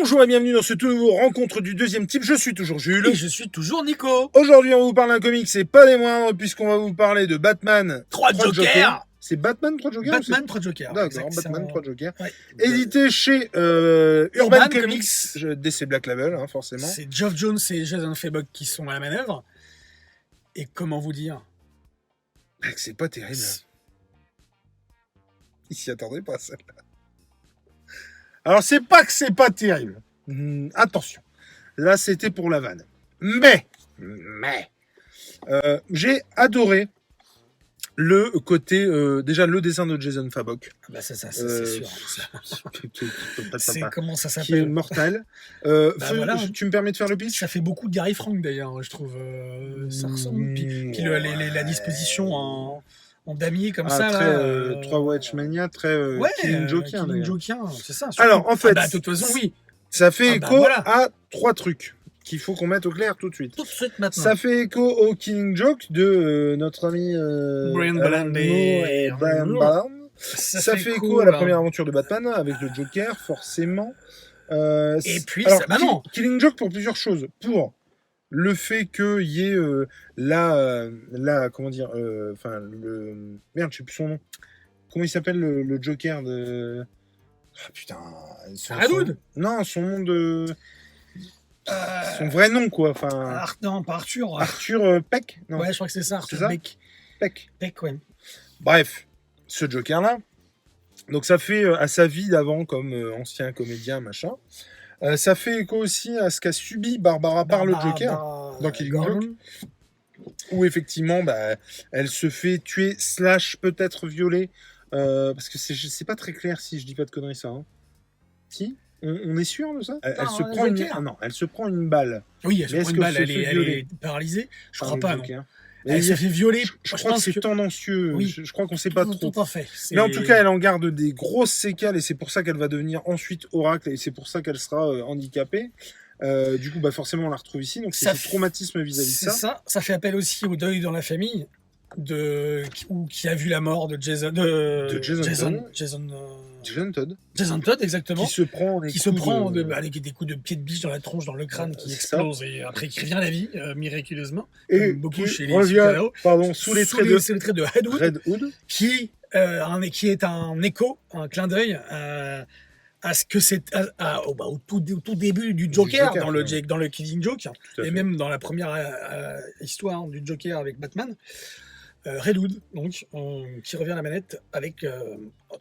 Bonjour et bienvenue dans ce tout nouveau rencontre du deuxième type. Je suis toujours Jules. Et je suis toujours Nico. Aujourd'hui, on vous parle d'un comics, c'est pas des moindres, puisqu'on va vous parler de Batman 3 Jokers. C'est Batman 3 Jokers. Batman 3 Jokers. D'accord, Batman 3 Jokers. Ouais. Édité chez Urban Urban Comics. Comics. DC Black Label, hein, forcément. C'est Geoff Jones et Jason Fabok qui sont à la manœuvre. Et comment vous dire, Mec, c'est pas terrible. Il s'y attendait pas, celle-là. Alors, c'est pas que c'est pas terrible. Attention. Là, c'était pour la vanne. Mais, j'ai adoré le côté, déjà le dessin de Jason Fabok. Ah bah ça c'est sûr. C'est comment ça Qui est s'appelle mortel. voilà. Tu me permets de faire le pitch? Ça fait beaucoup de Gary Frank d'ailleurs, je trouve. Ça ressemble. Puis la disposition en damier comme ça. Très là, 3 Watchmania, très Killing Joker. Killing Joker, c'est ça. Alors, en fait, de toute façon, oui. Ça fait écho voilà. à 3 trucs qu'il faut qu'on mette au clair tout de suite. Tout de suite maintenant. Ça fait écho au Killing Joke de notre ami Brian Alan Bolland Moore et Brian Bolland. Ça fait écho à la première aventure de Batman avec le Joker, forcément. Et puis, alors, non. Killing Joke pour plusieurs choses. Pour le fait qu'il y ait comment dire, merde, je sais plus son nom. Comment il s'appelle le Joker de... Ah putain... Red Hood. Non, son nom de... Son vrai nom, quoi. Enfin... Non, pas Arthur. Arthur Peck, non. Ouais, je crois que c'est ça, Arthur Peck. Peck, ouais. Bref, ce Joker-là. Donc ça fait à sa vie d'avant comme ancien comédien, machin. Ça fait écho aussi à ce qu'a subi Barbara par le Joker dans Killing Joke. Où effectivement, elle se fait tuer / peut-être violer. Parce que c'est pas très clair si je dis pas de conneries ça. Hein. Si on est sûr de ça? Elle se prend une balle. Oui, elle se prend une balle, elle est paralysée. Je crois pas, non. Elle s'est fait violer. Je crois que c'est tendancieux. Oui. Je crois qu'on sait pas trop. Tout à fait. Mais en tout cas, elle en garde des grosses séquelles et c'est pour ça qu'elle va devenir ensuite Oracle et c'est pour ça qu'elle sera handicapée. Du coup, forcément, on la retrouve ici. Donc, c'est ce traumatisme vis-à-vis de ça. Ça fait appel aussi au deuil dans la famille qui a vu la mort de Jason Todd, exactement. Qui se prend avec des coups de pied de biche dans la tronche, dans le crâne, qui explose et après qui revient à la vie miraculeusement. Et beaucoup chez les super-héros. Sous les traits de Red Hood, qui est un écho, un clin d'œil à ce que c'est au tout début du Joker dans le Killing Joke et même dans la première histoire du Joker avec Batman. Red Hood, donc, qui revient à la manette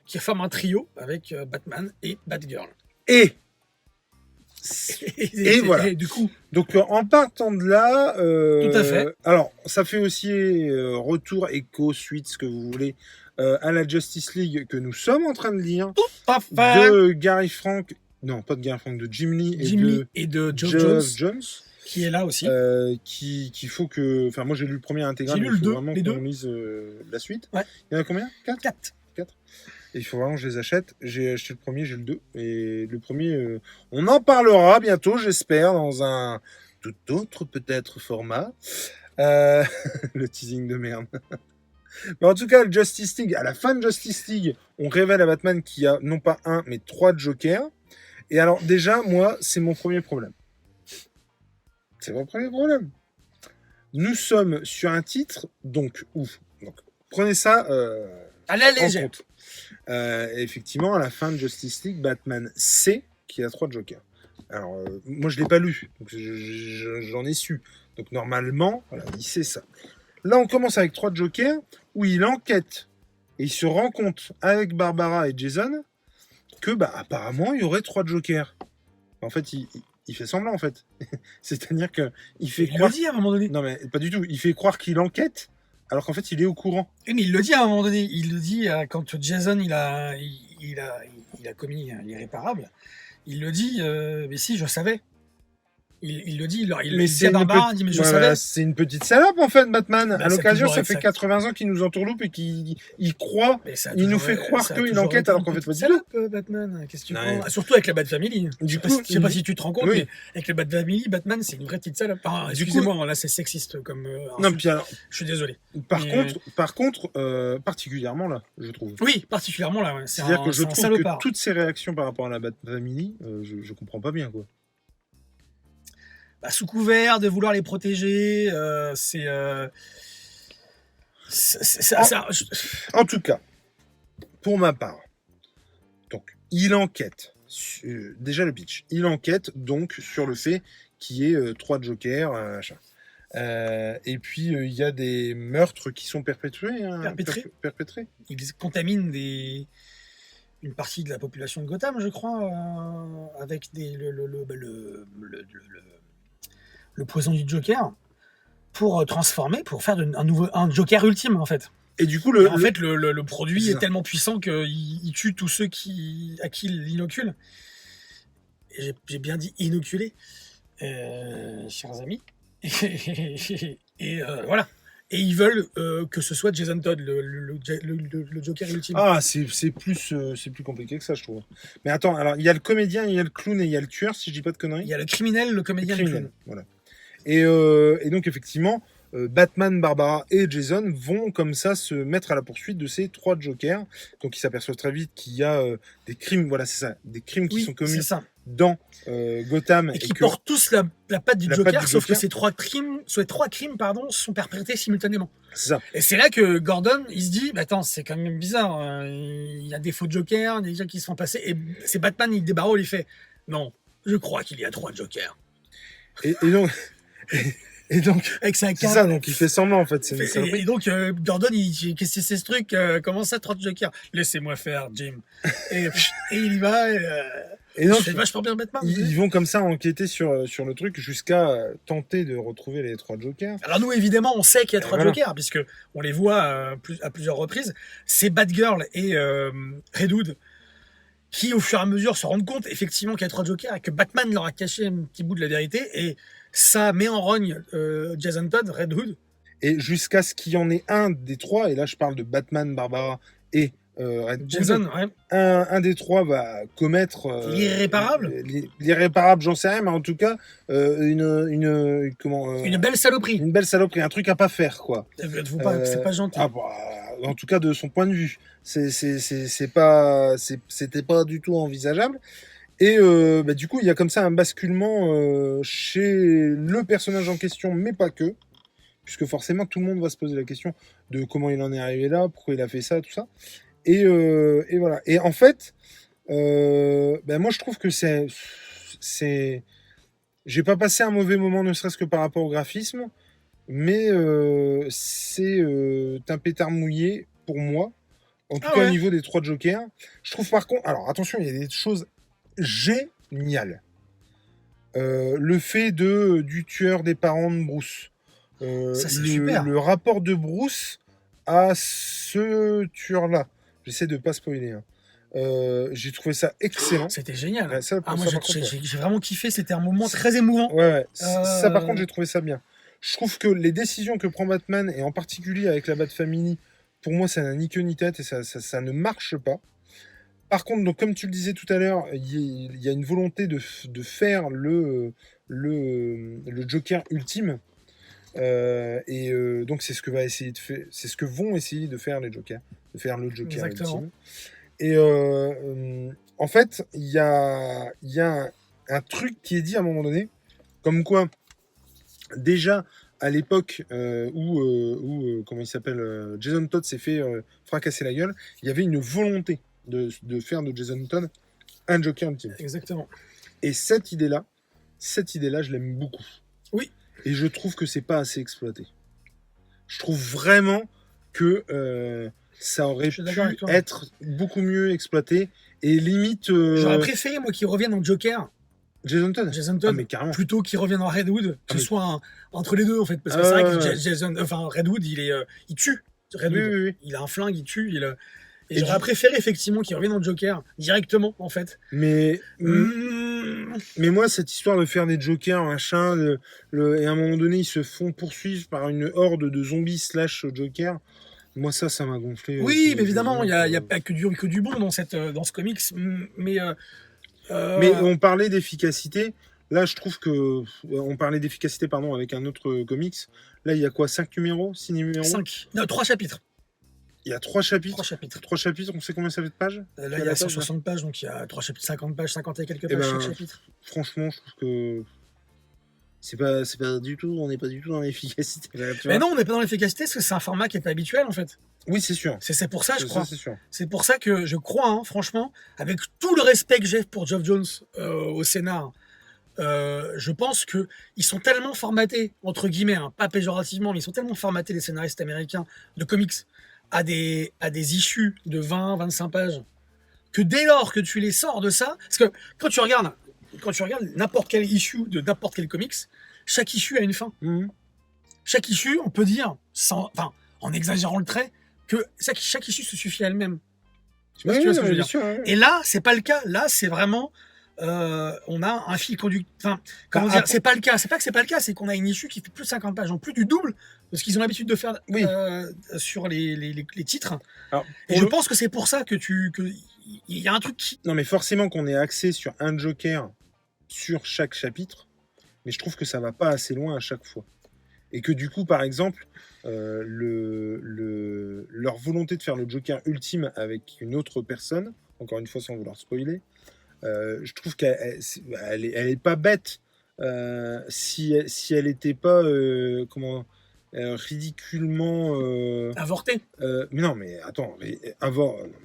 qui forme un trio avec Batman et Batgirl. Et voilà. Et du coup. Donc, en partant de là. Tout à fait. Alors, ça fait aussi retour, écho, suite, ce que vous voulez, à la Justice League que nous sommes en train de lire. Tout à fait. De Gary Frank. Non, pas de Gary Frank, de Jim Lee et de Geoff Jones. Qui est là aussi. Qu'il faut que... Enfin, moi, j'ai lu le premier intégral. J'ai lu le 2, vraiment les deux. qu'on lise la suite. Ouais. Il y en a combien? 4. Et il faut vraiment que je les achète. J'ai acheté le premier, j'ai le 2. Et le premier, on en parlera bientôt, j'espère, dans un tout autre, peut-être, format. Le teasing de merde. Mais en tout cas, le Justice League, à la fin de Justice League, on révèle à Batman qu'il y a non pas un, mais 3 Jokers. Et alors, déjà, moi, c'est mon premier problème. C'est mon premier problème. Nous sommes sur un titre, donc prenez ça à la en légère. compte. Effectivement, à la fin de Justice League, Batman sait qu'il y a 3 Jokers. Alors, moi, je ne l'ai pas lu, donc j'en ai su. Donc, normalement, voilà, il sait ça. Là, on commence avec 3 Jokers, où il enquête, et il se rend compte, avec Barbara et Jason, que, apparemment, il y aurait 3 Jokers. En fait, il fait semblant, en fait. C'est-à-dire qu'il fait croire... Il le dit à un moment donné. Non, mais pas du tout. Il fait croire qu'il enquête, alors qu'en fait, il est au courant. Mais il le dit à un moment donné. Il le dit quand Jason, il a commis l'irréparable. Il le dit, mais si, je savais. Il le dit, il le dit à Barbara, il dit, mais je savais. Voilà, c'est une petite salope, en fait, Batman. À l'occasion, ça fait 80 ans qu'il nous entourloupe et qu'il croit, il nous fait croire qu'il enquête alors qu'en fait, pas du tout. Batman, qu'est-ce que tu prends? Surtout avec la Bat Family. Du coup, je sais pas si tu te rends compte, mais avec la Bat Family, Batman, c'est une vraie petite salope. Excusez-moi, là, c'est sexiste comme. Non, puis alors. Je suis désolé. Par contre, particulièrement là, je trouve. Oui, particulièrement là, ouais. C'est-à-dire que je trouve que toutes ces réactions par rapport à la Bat Family, je comprends pas bien, quoi. Sous couvert de vouloir les protéger, En tout cas, pour ma part, donc il enquête. Déjà le pitch. Il enquête donc sur le fait qu'il y ait 3 jokers, et puis il y a des meurtres qui sont perpétrés. Ils contaminent une partie de la population de Gotham, je crois, avec le poison du Joker pour transformer, pour faire un Joker ultime en fait. Et du coup, le produit est tellement puissant qu'il tue tous ceux à qui il inocule. J'ai bien dit inoculer, chers amis. Et voilà. Et ils veulent que ce soit Jason Todd, le Joker ultime. Ah, c'est plus compliqué que ça, je trouve. Mais attends, alors il y a le comédien, il y a le clown et il y a le tueur, si je dis pas de conneries. Il y a le criminel, le comédien, le clown. Voilà. Et donc effectivement, Batman, Barbara et Jason vont comme ça se mettre à la poursuite de ces 3 jokers. Donc ils s'aperçoivent très vite qu'il y a des crimes, voilà, c'est ça, des crimes qui sont commis dans Gotham. Et qui portent tous la patte du Joker, sauf que ces 3 crimes, sont perpétrés simultanément. C'est ça. Et c'est là que Gordon, il se dit, attends, c'est quand même bizarre, il y a des faux jokers, des gens qui se font passer, et c'est Batman, il débarrasse, il fait, non, je crois qu'il y a 3 jokers. Et donc... Et donc, avec sa c'est ça, donc il fait semblant en fait. Et donc, Gordon, il dit, qu'est-ce que c'est ce truc? Comment ça, 30 jokers? Laissez-moi faire, Jim. et il y va. Et donc, c'est vachement bien Batman. Ils vont comme ça enquêter sur le truc jusqu'à tenter de retrouver les 3 jokers. Alors nous, évidemment, on sait qu'il y a 3 jokers, puisque on les voit à plusieurs reprises. C'est Batgirl et Red Hood qui, au fur et à mesure, se rendent compte effectivement qu'il y a 3 jokers et que Batman leur a caché un petit bout de la vérité. Et ça met en rogne Jason Todd, Red Hood. Et jusqu'à ce qu'il y en ait un des 3, et là je parle de Batman, Barbara et Red Jason, Hood, un des 3 va commettre l'irréparable. L'irréparable, j'en sais rien, mais en tout cas une belle saloperie. Une belle saloperie, un truc à pas faire, quoi. C'est pas gentil. En tout cas, de son point de vue, c'était pas du tout envisageable. Et du coup, il y a comme ça un basculement chez le personnage en question, mais pas que, puisque forcément tout le monde va se poser la question de comment il en est arrivé là, pourquoi il a fait ça, tout ça. Et voilà. Et en fait, moi je trouve que j'ai pas passé un mauvais moment, ne serait-ce que par rapport au graphisme, mais c'est un pétard mouillé pour moi, en tout cas au niveau des 3 jokers. Je trouve par contre, alors attention, il y a des choses géniales. Le fait du tueur des parents de Bruce. Ça, c'est super. Le rapport de Bruce à ce tueur-là. J'essaie de pas spoiler. Hein. J'ai trouvé ça excellent. C'était génial. Ouais, moi, j'ai vraiment kiffé. C'était un moment très émouvant. Ouais. Ça, par contre, j'ai trouvé ça bien. Je trouve que les décisions que prend Batman, et en particulier avec la Bat Family, pour moi, ça n'a ni queue ni tête et ça ne marche pas. Par contre, donc, comme tu le disais tout à l'heure, il y a une volonté de faire le Joker ultime. Donc c'est ce que c'est ce que vont essayer de faire les Jokers, de faire le Joker ultime. Et en fait, il y a un truc qui est dit à un moment donné, comme quoi déjà à l'époque où comment il s'appelle, Jason Todd s'est fait fracasser la gueule, il y avait une volonté de faire de Jason Todd un Joker ultime. Exactement. Et cette idée-là, je l'aime beaucoup. Oui. Et je trouve que c'est pas assez exploité. Je trouve vraiment que ça aurait pu être beaucoup mieux exploité. Et limite... J'aurais préféré, moi, qu'il revienne en Joker. Jason Todd, mais carrément. Plutôt qu'il revienne en Red Hood, que ce soit entre les deux, en fait. Parce que c'est vrai que Red Hood, il tue. Red Hood, il a un flingue, il tue. Et j'aurais préféré effectivement qu'il revienne en Joker directement, en fait. Mais Mais moi, cette histoire de faire des jokers, machin, et à un moment donné, ils se font poursuivre par une horde de zombies / jokers. Moi, ça m'a gonflé. Oui, mais évidemment, il n'y a pas que du bon dans ce comics. Mais on parlait d'efficacité. Là, je trouve que. On parlait d'efficacité, pardon, avec un autre comics. Là, il y a quoi, 5 numéros, 6 numéros? 5. Non, 3 chapitres. Il y a 3 chapitres. 3 chapitres, on sait combien ça fait de pages? Là, il y a 160 pages, donc il y a 3 chapitres, 50 pages, 50 et quelques pages chaque chapitre. Franchement, je trouve que. C'est pas du tout, on n'est pas du tout dans l'efficacité. Mais non, on n'est pas dans l'efficacité parce que c'est un format qui n'est pas habituel en fait. Oui, c'est sûr. C'est pour ça, je crois. C'est sûr. C'est pour ça que je crois, franchement, avec tout le respect que j'ai pour Geoff Jones au scénar, je pense qu'ils sont tellement formatés, entre guillemets, pas péjorativement, mais ils sont tellement formatés, les scénaristes américains de comics, à des issues de 20-25 pages, que dès lors que tu les sors de ça, parce que quand tu regardes n'importe quel issue de n'importe quel comics, chaque issue a une fin. Mmh. Chaque issue, on peut dire, en exagérant le trait, que chaque issue se suffit à elle-même. Tu vois ce que je veux dire. Sûr, ouais. Et là, c'est pas le cas. Là, c'est vraiment, on a un fil conducteur. Comment dire, c'est pas le cas. C'est pas que c'est pas le cas, c'est qu'on a une issue qui fait plus de 50 pages, en plus du double de ce qu'ils ont l'habitude de faire sur les titres. Alors, et je pense que c'est pour ça que il y a un truc qui. Non, mais forcément qu'on est axé sur un Joker sur chaque chapitre, mais je trouve que ça va pas assez loin à chaque fois. Et que du coup, par exemple, leur volonté de faire le Joker ultime avec une autre personne, encore une fois sans vouloir spoiler, je trouve qu'elle est pas bête si elle était pas ridiculement avorté. Mais non, mais attends, non, mais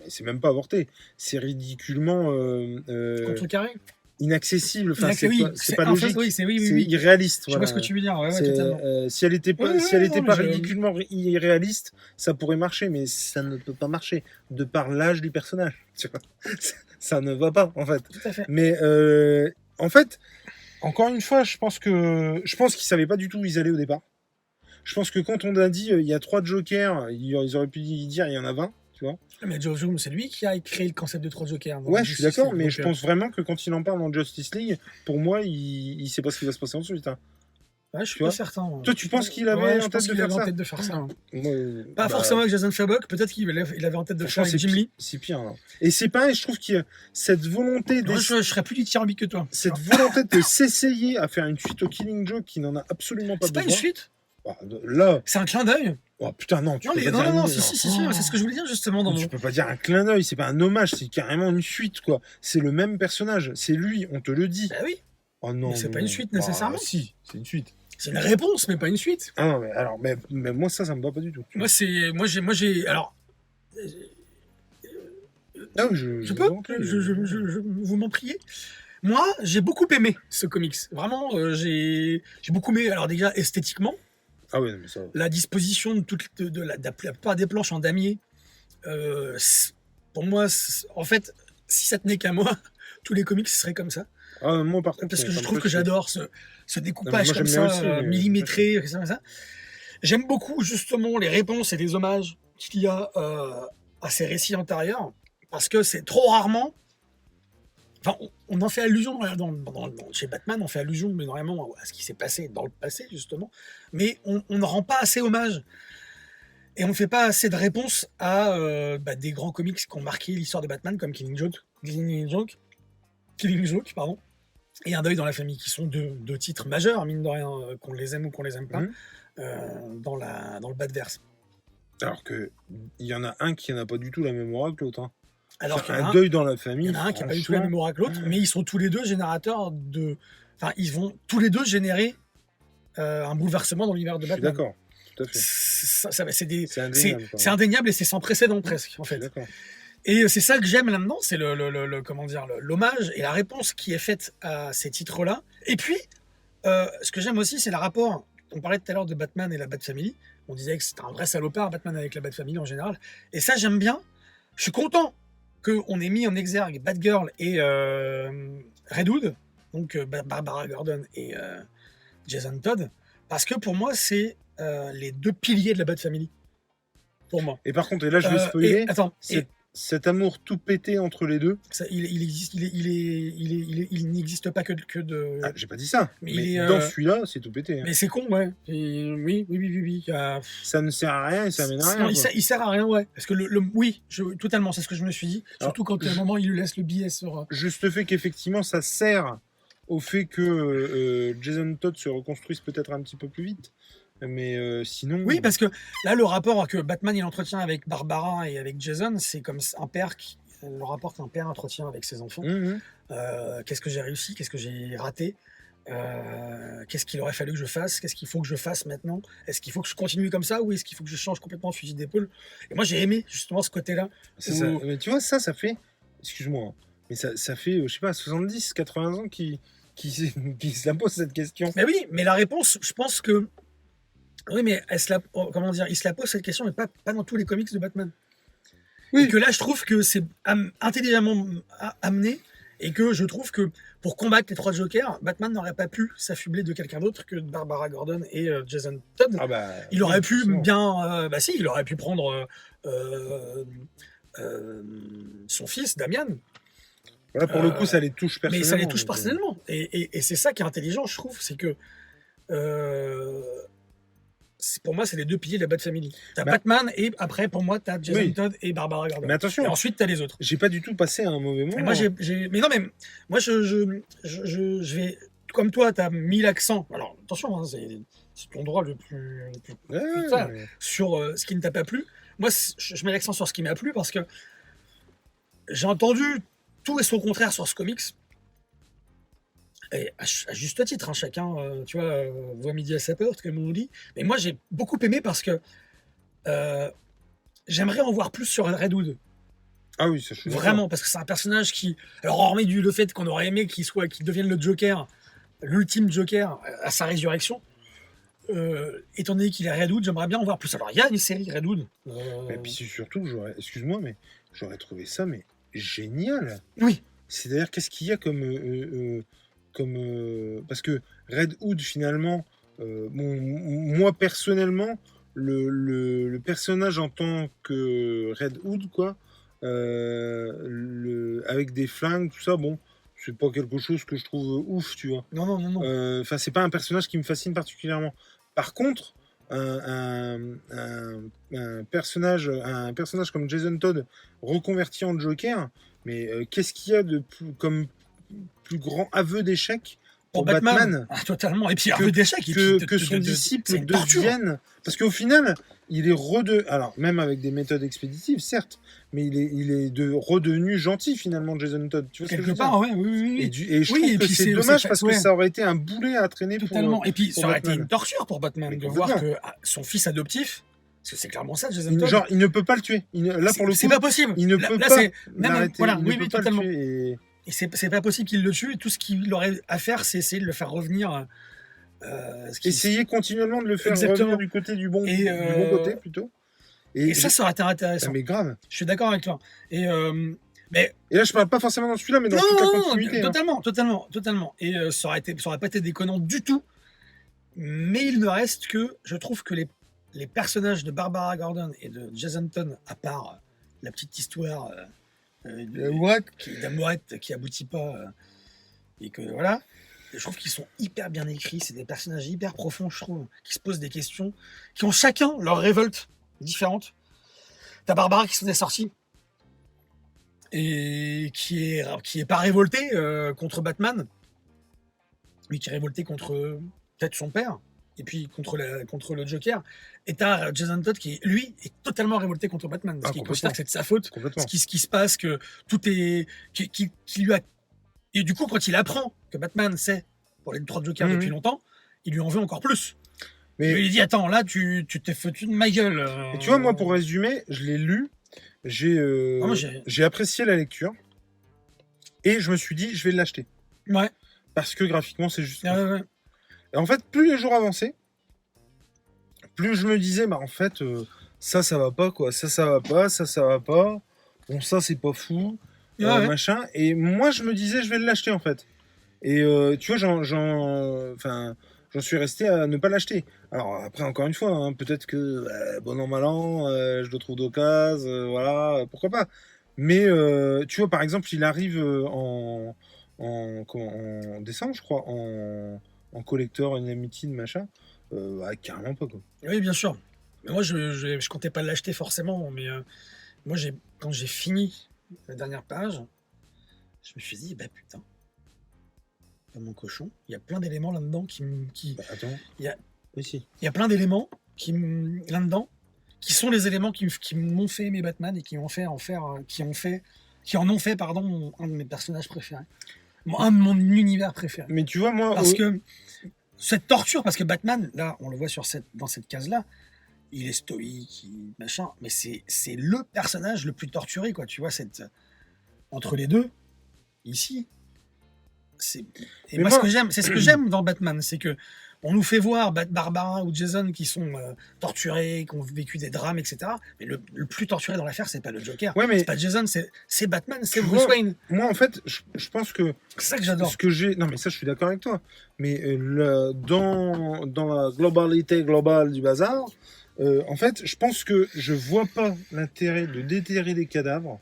c'est même pas avorté, c'est ridiculement contrecarré. Inaccessible, enfin c'est pas logique, c'est oui. irréaliste. Je vois ce que tu veux dire, si elle était pas ridiculement irréaliste, ça pourrait marcher, mais ça ne peut pas marcher de par l'âge du personnage. Tu vois, ça ne va pas en fait. Tout à fait. Mais en fait, encore une fois, je pense qu'ils savaient pas du tout où ils allaient au départ. Je pense que quand on a dit il y a 3 jokers, ils auraient pu dire il y en a 20. Tu vois. Mais Geoff Jones, c'est lui qui a créé le concept de 3 jokers. Ouais, je suis d'accord, mais je pense vraiment que quand il en parle dans Justice League, pour moi, il sait pas ce qui va se passer ensuite. Hein. Ouais, je suis pas certain. Toi, tu penses qu'il avait en tête de faire ça Pas forcément avec Jason Fabok, peut-être qu'il avait en tête de faire avec Jim Lee. C'est pire. Hein. Et c'est pareil, je trouve qu'il y a cette volonté de. Je serais plus dithyrambique que toi. Cette volonté de s'essayer à faire une suite au Killing Joke qui n'en a absolument pas besoin. C'est pas une suite. Là. C'est un clin d'œil. Oh putain, non, non, si, c'est ce que je voulais dire justement. Tu peux pas dire un clin d'œil, c'est pas un hommage, c'est carrément une suite, quoi. C'est le même personnage, c'est lui, on te le dit. Bah oui. Oh non. Mais c'est pas une suite nécessairement. Si, c'est une suite. C'est une réponse, mais pas une suite. Ah non, mais alors, mais moi, ça me va pas du tout. Moi, j'ai. Alors. Non, je peux vous m'en priez. Moi, j'ai beaucoup aimé ce comics. Vraiment, j'ai beaucoup aimé. Alors, déjà, esthétiquement. Ah ouais, mais ça... La disposition de la plupart des planches en damier, pour moi, en fait, si ça tenait qu'à moi, tous les comics seraient comme ça. Ah, moi, par contre, parce que je trouve que j'adore ce découpage comme ça, aussi, millimétré, comme ça. J'aime beaucoup justement les réponses et les hommages qu'il y a à ces récits antérieurs, parce que c'est trop rarement. Enfin, on en fait allusion chez Batman, on fait allusion, mais vraiment à ce qui s'est passé dans le passé, justement. Mais on ne rend pas assez hommage. Et on ne fait pas assez de réponses à des grands comics qui ont marqué l'histoire de Batman, comme Killing Joke, pardon, et Un deuil dans la famille, qui sont deux titres majeurs, mine de rien, qu'on les aime ou qu'on les aime pas, dans le Batverse. Alors qu'il y en a un qui n'a pas du tout la mémoire que l'autre. Hein. Alors qu'il y un deuil dans la famille. Il y en a un qui n'a pas du tout la mémoire que l'autre, mais ils sont tous les deux générateurs de. Enfin, ils vont tous les deux générer un bouleversement dans l'univers de Batman. D'accord, tout à fait. C'est indéniable et c'est sans précédent presque, en fait. Et c'est ça que j'aime là-dedans, c'est l'hommage et la réponse qui est faite à ces titres-là. Et puis, ce que j'aime aussi, c'est le rapport. On parlait tout à l'heure de Batman et la Bat-Family. On disait que c'était un vrai salopard, Batman avec la Bat-Family en général. Et ça, j'aime bien. Je suis content qu'on ait mis en exergue Batgirl et Red Hood, donc Barbara Gordon et Jason Todd, parce que pour moi, c'est les deux piliers de la Bat-Family. Pour moi. Et par contre, et là, je vais spoiler. cet amour tout pété entre les deux. Ça, il n'existe pas que de. Ah, j'ai pas dit ça. Mais dans celui-là, c'est tout pété. Hein. Mais c'est con, ouais. Oui. Ça ne sert à rien et ça mène à rien. Non, il sert à rien, ouais. Parce que oui, totalement, c'est ce que je me suis dit. Surtout quand à un moment il lui laisse le billet sur. Juste le fait qu'effectivement ça sert au fait que Jason Todd se reconstruise peut-être un petit peu plus vite. Mais sinon. Oui, parce que là, le rapport que Batman il entretient avec Barbara et avec Jason, c'est comme un père le rapport qu'un père entretient avec ses enfants. Qu'est-ce que j'ai réussi? Qu'est-ce que j'ai raté? Qu'est-ce qu'il aurait fallu que je fasse? Qu'est-ce qu'il faut que je fasse maintenant? Est-ce qu'il faut que je continue comme ça ou est-ce qu'il faut que je change complètement de fusil d'épaule? Et moi, j'ai aimé justement ce côté-là. C'est ça. Mais tu vois, ça fait. Excuse-moi, hein, mais ça fait, je sais pas, 70, 80 ans qui se la pose cette question. Mais oui, mais la réponse, je pense que. Oui, mais il se la pose cette question, mais pas dans tous les comics de Batman. Oui. Et que là, je trouve que c'est intelligemment amené et que je trouve que pour combattre les 3 Jokers, Batman n'aurait pas pu s'affubler de quelqu'un d'autre que Barbara Gordon et Jason Todd. Il aurait pu bien... il aurait pu prendre son fils, Damian. Voilà, pour le coup, ça les touche personnellement. Mais ça les touche personnellement. Et c'est ça qui est intelligent, je trouve, c'est que... pour moi, c'est les 2 piliers de la Bat Family. T'as Batman et après, pour moi, t'as Jason Todd et Barbara Gordon. Mais attention. Et ensuite, t'as les autres. J'ai pas du tout passé un mauvais moment. Mais moi, je vais. Comme toi, t'as mis l'accent. Alors, attention, hein, c'est ton droit le plus sur ce qui ne t'a pas plu. Moi, je mets l'accent sur ce qui m'a plu parce que j'ai entendu tout et son contraire sur ce comics. Et à juste titre, hein, chacun, voit midi à sa porte, comme on dit. Mais moi, j'ai beaucoup aimé parce que j'aimerais en voir plus sur Red Hood. Ah oui, ça je suis vraiment, parce que c'est un personnage qui, alors hormis le fait qu'on aurait aimé qu'il devienne le Joker, l'ultime Joker à sa résurrection, étant donné qu'il est Red Hood, j'aimerais bien en voir plus. Alors, il y a une série Red Hood. Et puis surtout, excuse-moi, mais j'aurais trouvé ça génial. Oui. C'est-à-dire, qu'est-ce qu'il y a comme parce que Red Hood finalement, moi personnellement, le personnage en tant que Red Hood, quoi, avec des flingues, tout ça, bon, c'est pas quelque chose que je trouve ouf, tu vois. Non. Enfin, c'est pas un personnage qui me fascine particulièrement. Par contre, un personnage comme Jason Todd reconverti en Joker, mais qu'est-ce qu'il y a de comme plus grand aveu d'échec pour Batman. Ah, totalement. Et puis aveu d'échec. Que son disciple devienne... Parce qu'au final, il est alors, même avec des méthodes expéditives, certes, mais il est redevenu gentil, finalement, Jason Todd. Tu vois quelque part, oui. Et je trouve que c'est dommage parce que ça aurait été un boulet à traîner totalement. Et puis, pour ça aurait Batman. été une torture pour Batman de voir que son fils adoptif... Parce que c'est clairement ça, Jason Todd. Genre, il ne peut pas le tuer. Là, pour le coup, c'est pas possible. Il ne peut pas l'arrêter. Voilà, il ne peut pas totalement. Le tuer et c'est pas possible qu'il le tue. Tout ce qu'il aurait à faire, c'est essayer de le faire revenir. Essayer continuellement de le faire revenir du côté du bon côté, plutôt. Et ça aurait été intéressant. Mais grave. Je suis d'accord avec toi. Et là, je parle pas forcément dans celui-là, mais dans toute la continuité. Totalement. Et ça aurait pas été déconnant du tout. Mais il ne reste que, je trouve que les personnages de Barbara Gordon et de Jason Todd, à part la petite histoire d'amourette qui aboutit pas, et que voilà, je trouve qu'ils sont hyper bien écrits. C'est des personnages hyper profonds, je trouve, qui se posent des questions, qui ont chacun leur révolte différente. T'as Barbara qui s'en est sortie et qui est pas révoltée contre Batman, mais qui est révoltée contre peut-être son père. Et puis contre le Joker. Et t'as Jason Todd qui, lui, est totalement révolté contre Batman. Parce qu'il considère que c'est de sa faute. Ce qui se passe, que tout est... qui lui a... Et du coup, quand il apprend que Batman sait pour les 3 Jokers depuis longtemps, il lui en veut encore plus. Mais il lui dit, attends, là, tu t'es foutu de ma gueule. Et tu vois, moi, pour résumer, je l'ai lu. J'ai apprécié la lecture. Et je me suis dit, je vais l'acheter. Ouais. Parce que graphiquement, c'est juste... Ouais. Et en fait, plus les jours avançaient, plus je me disais, en fait, ça va pas, quoi. Ça va pas, ça va pas. Bon, ça, c'est pas fou. Machin. Et moi, je me disais, je vais l'acheter, en fait. Et tu vois, j'en suis resté à ne pas l'acheter. Alors, après, encore une fois, peut-être que, bon an, mal an, je le trouve d'occasion, voilà, pourquoi pas. Mais tu vois, par exemple, il arrive en décembre, je crois, en collector, unlimited, machin. Carrément pas, quoi. Oui, bien sûr. Mais moi, je comptais pas l'acheter forcément, mais moi, quand j'ai fini la dernière page, je me suis dit, bah putain, pas mon cochon, il y a plein d'éléments là-dedans Attends. Il y a plein d'éléments là-dedans qui sont les éléments qui m'ont fait aimer Batman et qui en ont fait, pardon, un de mes personnages préférés. Un de mon univers préféré. Mais tu vois, moi... Parce que cette torture, parce que Batman, là, on le voit dans cette case-là, il est stoïque, machin, mais c'est le personnage le plus torturé, quoi. Tu vois, entre les deux, ici, moi, c'est ce que j'aime dans Batman, c'est que on nous fait voir Barbara ou Jason qui sont torturés, qui ont vécu des drames, etc. Mais le plus torturé dans l'affaire, c'est pas le Joker, c'est pas Jason, c'est Batman, c'est Bruce Wayne. Moi, en fait, je pense que c'est ça que j'adore. Non, mais ça, je suis d'accord avec toi. Mais dans la globalité globale du bazar, en fait, je pense que je vois pas l'intérêt de déterrer des cadavres.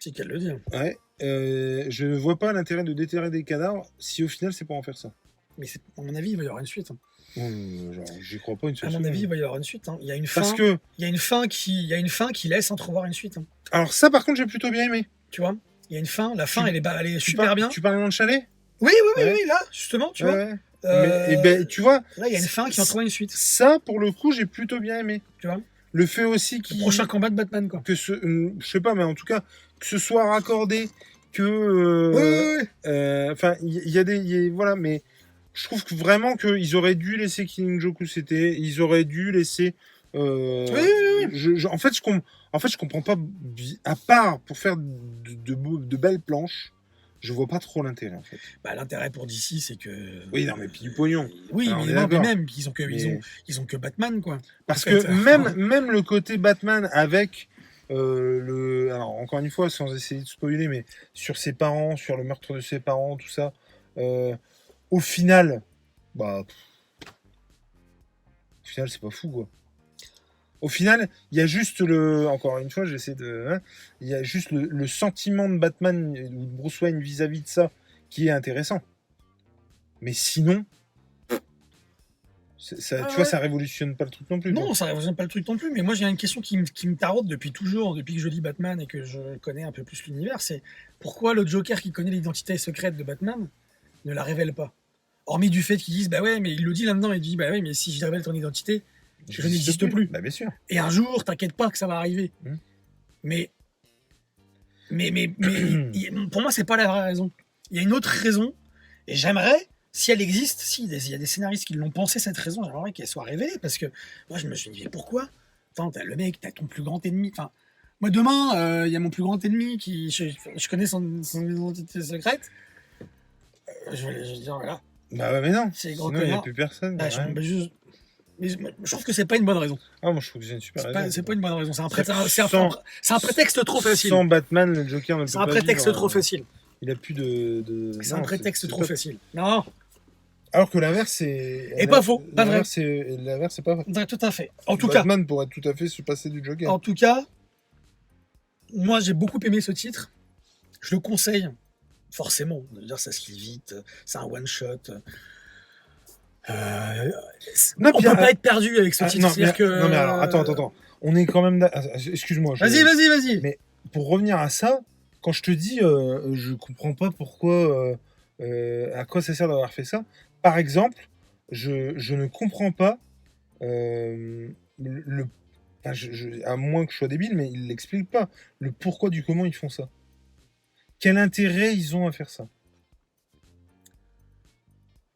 C'est qu'elle le dit. Ouais. Je ne vois pas l'intérêt de déterrer des cadavres si au final c'est pour en faire ça. Mais à mon avis, il va y avoir une suite. J'y crois pas une seule seconde. À mon avis, il va y avoir une suite. Il y a une fin. Il y a une fin qui laisse entrevoir une suite. Alors ça, par contre, j'ai plutôt bien aimé. Tu vois, il y a une fin. La fin, elle est super bien. Tu parles dans le chalet ? Oui, là, justement, tu vois. Tu vois. Là, il y a une fin qui entrevoit une suite. Ça, pour le coup, j'ai plutôt bien aimé. Tu vois. Le fait aussi le prochain combat de Batman, quoi. Je sais pas, mais en tout cas, que ce soit raccordé, que. Enfin, il y a des. Voilà, mais. Je trouve que vraiment qu'ils auraient dû laisser Killing Joke où c'était. Ils auraient dû laisser. Oui. En fait, je comprends pas. À part pour faire de belles planches, je vois pas trop l'intérêt, en fait. Bah, l'intérêt pour DC, c'est que. Oui, non, mais puis du pognon. Oui, mais même, ils ont que Batman, quoi. Parce que même le côté Batman avec. Alors, encore une fois, sans essayer de spoiler, mais sur ses parents, sur le meurtre de ses parents, tout ça. Au final, au final, c'est pas fou, quoi. Au final, il y a juste encore une fois, j'essaie de, il y a juste le sentiment de Batman ou de Bruce Wayne vis-à-vis de ça qui est intéressant. Mais sinon, tu vois, ça révolutionne pas le truc non plus. Non, ça révolutionne pas le truc non plus. Mais moi, j'ai une question qui me taraude depuis toujours, depuis que je lis Batman et que je connais un peu plus l'univers, c'est pourquoi le Joker qui connaît l'identité secrète de Batman ne la révèle pas. Hormis du fait qu'ils disent, bah ouais, mais il le dit là-dedans, il dit, bah ouais, mais si je révèle ton identité, je n'existe plus. Bah bien sûr. Et un jour, t'inquiète pas que ça va arriver. Mais pour moi, c'est pas la vraie raison. Il y a une autre raison, et j'aimerais, si elle existe, s'il y a des scénaristes qui l'ont pensé cette raison, j'aimerais qu'elle soit révélée, parce que moi, je me suis dit, mais pourquoi ? Attends, t'as le mec, t'as ton plus grand ennemi. Enfin, moi, demain, il y a mon plus grand ennemi qui, je connais son identité secrète. Je vais dire, voilà. Bah ouais, mais non, sinon il n'y a plus personne. Bah, je trouve que c'est pas une bonne raison. Ah, moi je trouve que c'est une super raison. C'est pas une bonne raison, c'est un prétexte trop facile. Sans Batman, le Joker ne peut pas. C'est un prétexte trop facile. Il a plus de... C'est un prétexte trop facile. Non. Alors que l'inverse, c'est... Et pas faux, pas vrai. L'inverse, c'est pas vrai. Tout à fait. En tout cas... Batman pourrait tout à fait se passer du Joker. En tout cas, moi j'ai beaucoup aimé ce titre. Je le conseille, forcément. Dire, ça se lit vite, c'est un one-shot. On peut pas être perdu avec ce titre. Non, mais alors, attends. On est quand même... Excuse-moi. Vas-y. Mais pour revenir à ça, quand je te dis, je comprends pas pourquoi... à quoi ça sert d'avoir fait ça. Par exemple, je ne comprends pas à moins que je sois débile, mais il l'explique pas. Le pourquoi du comment ils font ça. Quel intérêt ils ont à faire ça?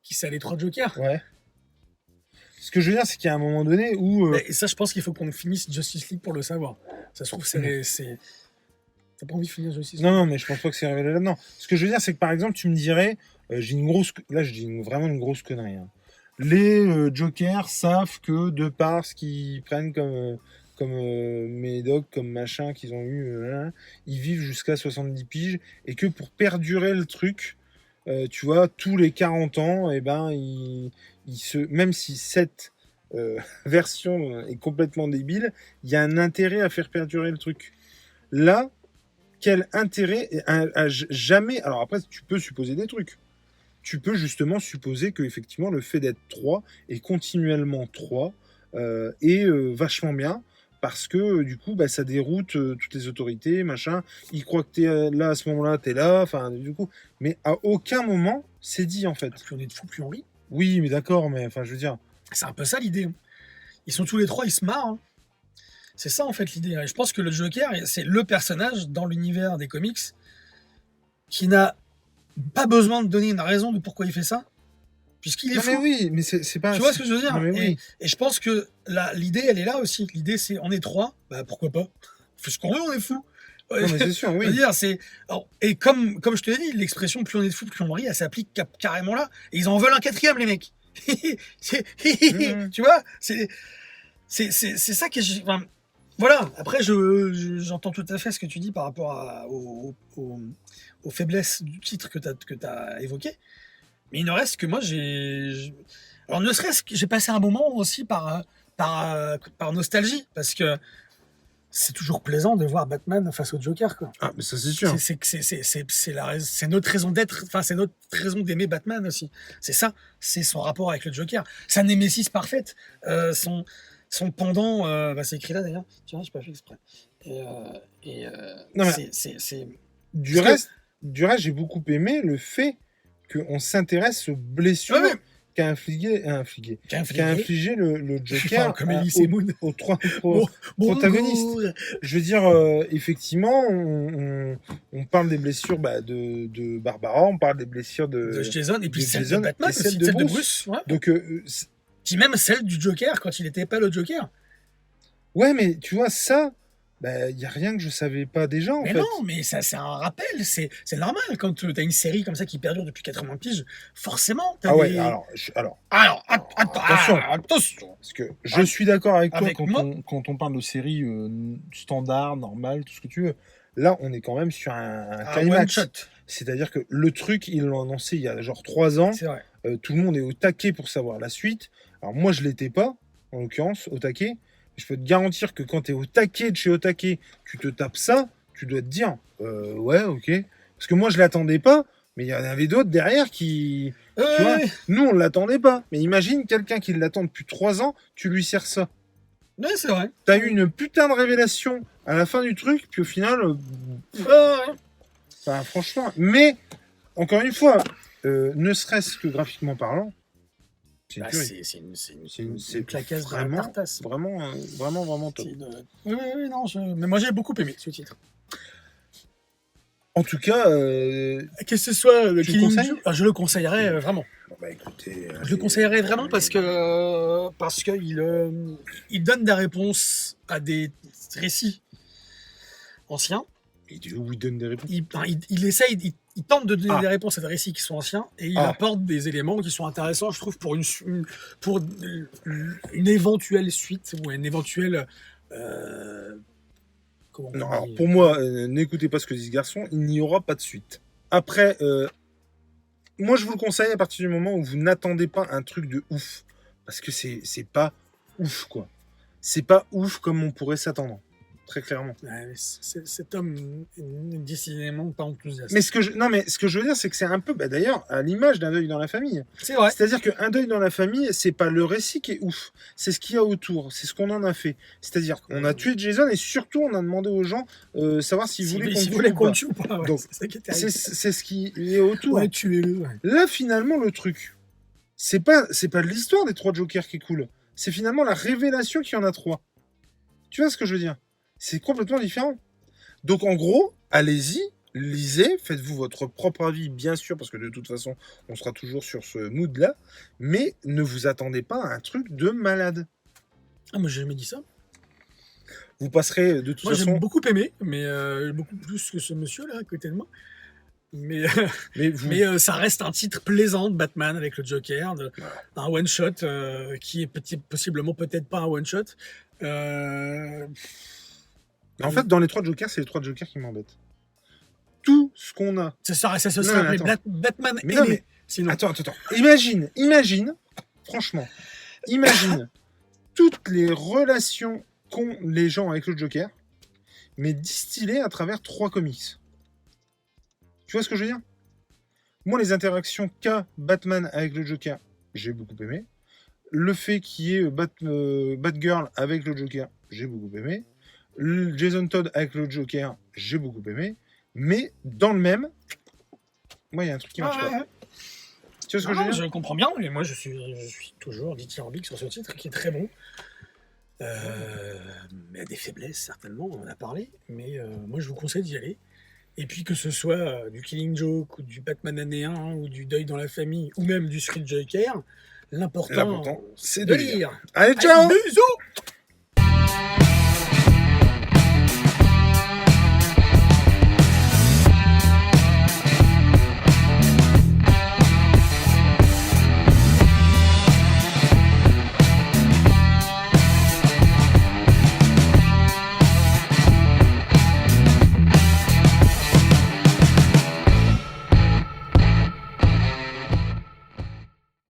Qui c'est les 3 Jokers? Ouais. Ce que je veux dire, c'est qu'il y a un moment donné où... Et ça, je pense qu'il faut qu'on finisse Justice League pour le savoir. Ça se trouve, c'est... T'as pas envie de finir Justice League? Non, mais je pense pas que c'est révélé là-dedans. Ce que je veux dire, c'est que par exemple, tu me dirais... Là, je dis vraiment une grosse connerie. Hein. Les Jokers savent que de par ce qu'ils prennent comme médoc, comme machin qu'ils ont eu, ils vivent jusqu'à 70 piges, et que pour perdurer le truc, tu vois, tous les 40 ans, eh ben, même si cette version est complètement débile, il y a un intérêt à faire perdurer le truc. Là, quel intérêt à jamais... Alors après, tu peux supposer des trucs. Tu peux justement supposer que effectivement le fait d'être 3 et continuellement 3 est vachement bien, parce que du coup ça déroute toutes les autorités, machin. Ils croient que t'es là à ce moment-là, t'es là, enfin du coup. Mais à aucun moment c'est dit en fait. Plus on est de fou, plus on rit. Oui, mais d'accord, mais enfin je veux dire. C'est un peu ça l'idée. Ils sont tous les 3, ils se marrent. Hein. C'est ça en fait l'idée. Et je pense que le Joker, c'est le personnage dans l'univers des comics qui n'a pas besoin de donner une raison de pourquoi il fait ça, puisqu'il est fou. Mais oui, mais c'est pas... Tu vois ce que je veux dire? Non, mais oui. Et je pense que l'idée, elle est là aussi. L'idée, c'est on est 3, pourquoi pas? On fait ce qu'on veut, on est fou. Non, mais c'est sûr, oui. Dire, et comme je te l'ai dit, l'expression plus on est de fou, plus on rit, elle s'applique carrément là. Et ils en veulent un 4e, les mecs. Tu vois, c'est ça que j'ai. Enfin, voilà. Après, j'entends tout à fait ce que tu dis par rapport aux faiblesses du titre que tu as évoqué. Mais il ne reste que moi, alors ne serait-ce que j'ai passé un moment aussi par nostalgie, parce que c'est toujours plaisant de voir Batman face au Joker, quoi. Ah, mais ça c'est sûr. C'est notre raison d'être, enfin c'est notre raison d'aimer Batman aussi. C'est ça, c'est son rapport avec le Joker, sa némésis parfaite, son pendant, c'est écrit là d'ailleurs. Tu vois, j'ai pas fait exprès. Non, mais du reste, j'ai beaucoup aimé le fait qu'on s'intéresse aux blessures qu'a infligé le Joker aux 3 protagonistes. Je veux dire, effectivement, on parle des blessures de Barbara, on parle des blessures de Jason, et puis celle de Batman, celle de Bruce. Ouais. Donc, puis même celle du Joker, quand il n'était pas le Joker. Ouais, mais tu vois, ça... il n'y a rien que je savais pas déjà, en fait. Mais non, mais ça, c'est un rappel. C'est normal quand tu as une série comme ça qui perdure depuis 80 piges. Forcément, t'as ouais, alors, attention. Parce que je suis d'accord avec toi quand on parle de série standard, normale, tout ce que tu veux. Là, on est quand même sur un climax. C'est-à-dire que le truc, ils l'ont annoncé il y a genre 3 ans. C'est vrai. Tout le monde est au taquet pour savoir la suite. Alors moi, je l'étais pas, en l'occurrence, au taquet. Je peux te garantir que quand tu es au taquet de chez au taquet, tu te tapes ça, tu dois te dire ouais, ok. Parce que moi, je l'attendais pas, mais il y en avait d'autres derrière qui... Tu vois, nous, on l'attendait pas. Mais imagine quelqu'un qui l'attend depuis 3 ans, tu lui sers ça. Ouais, c'est vrai. T'as eu une putain de révélation à la fin du truc, puis au final... Enfin, franchement... Mais, encore une fois, ne serait-ce que graphiquement parlant, c'est une claquasse vraiment, dans la tartasse. Vraiment top. Oui, non, mais moi j'ai beaucoup aimé ce titre. En tout cas, qu'est-ce que ce soit le Killing Joke, je le conseillerais vraiment. Écoutez, je le conseillerais vraiment parce que il donne des réponses à des récits anciens. Où il donne des réponses. Il tente de donner des réponses à des récits qui sont anciens et il apporte des éléments qui sont intéressants, je trouve, pour une éventuelle suite ou une éventuelle. Pour moi, n'écoutez pas ce que dit ce garçon, il n'y aura pas de suite. Après, moi je vous le conseille à partir du moment où vous n'attendez pas un truc de ouf. Parce que c'est pas ouf, quoi. C'est pas ouf comme on pourrait s'attendre. Très clairement. Ouais, cet homme est décidément pas enthousiaste. Mais ce que je veux dire, c'est que c'est un peu, d'ailleurs, à l'image d'un deuil dans la famille. C'est vrai. C'est-à-dire qu'un deuil dans la famille, c'est pas le récit qui est ouf, c'est ce qu'il y a autour, c'est ce qu'on en a fait. C'est-à-dire qu'on a tué Jason et surtout on a demandé aux gens savoir s'ils voulaient qu'on tue ou pas. Donc c'est ce qui est autour. Ouais, tuez-le. Ouais. Là, finalement, le truc, c'est pas de l'histoire des 3 Jokers qui est cool. C'est finalement la révélation qu'il y en a 3. Tu vois ce que je veux dire? C'est complètement différent. Donc en gros, allez-y, lisez, faites-vous votre propre avis, bien sûr, parce que de toute façon, on sera toujours sur ce mood-là, mais ne vous attendez pas à un truc de malade. Ah, moi j'ai jamais dit ça. Vous passerez de toute façon... Moi j'ai beaucoup aimé, mais beaucoup plus que ce monsieur-là à côté de moi. Mais ça reste un titre plaisant de Batman avec le Joker, un one-shot qui est possiblement peut-être pas un one-shot. En fait, dans les 3 Jokers, c'est les 3 Jokers qui m'embêtent. Tout ce qu'on a... Ça serait appelé Batman aimé. Sinon... Attends. Imagine, franchement, imagine toutes les relations qu'ont les gens avec le Joker, mais distillé à travers 3 comics. Tu vois ce que je veux dire? Moi, les interactions qu'a Batman avec le Joker, j'ai beaucoup aimé. Le fait qu'il y ait Batgirl avec le Joker, j'ai beaucoup aimé. Jason Todd avec le Joker, j'ai beaucoup aimé. Mais dans le même, moi, il y a un truc qui marche pas. Tu vois ce que je veux dire? Je comprends bien, mais moi, je suis toujours dithyrambique sur ce titre qui est très bon. Mais a des faiblesses, certainement, on en a parlé. Mais moi, je vous conseille d'y aller. Et puis que ce soit du Killing Joke, ou du Batman année 1, ou du Deuil dans la famille, ou même du Street Joker, l'important, c'est de lire. lire. Allez, ciao! Bisous!